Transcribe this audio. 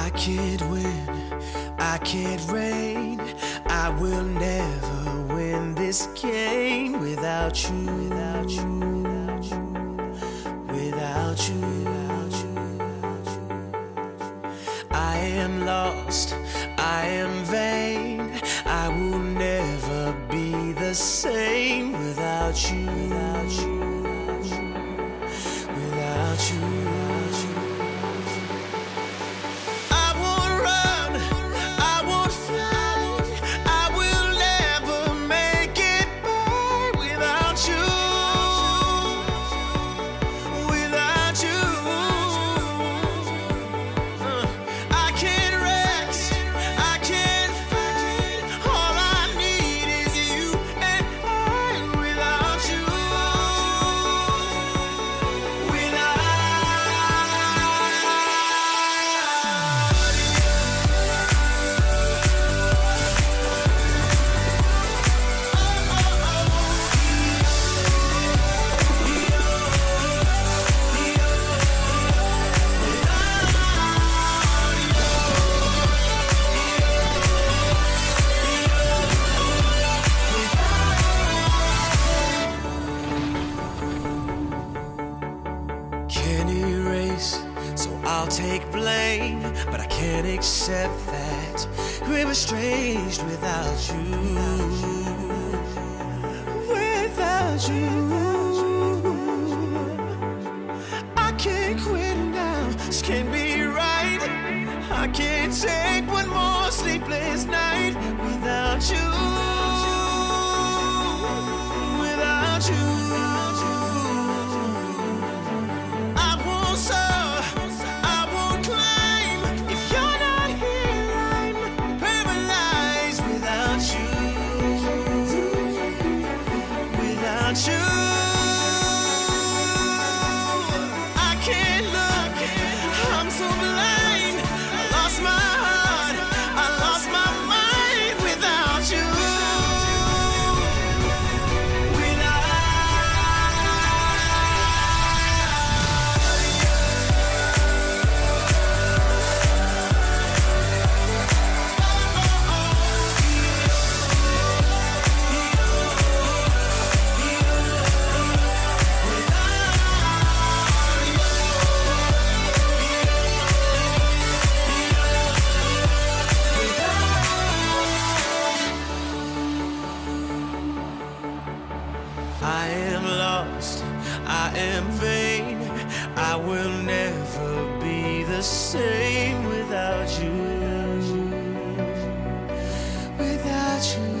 I can't win, I can't reign. I will never win this game without you, without you, without you, without you, without you. I am lost, I am vain. I will never be the same without you, without you, without you, without you, without you. I won't run, I won't fly. I will never make it by without you, without you. I can't rest, I can't fight. All I need is you and I without you, without you. Can't erase, so I'll take blame, but I can't accept that we're estranged without you, without you. I can't quit now, this can't be right. I can't take one more sleepless night without you, without you. I won't soar, I won't climb. If you're not here, I'm paralyzed without you, without you. I can't look, I'm so blind. I lost my heart, I lost my mind without you, I am lost, I am vain. I will never be the same without you, without you.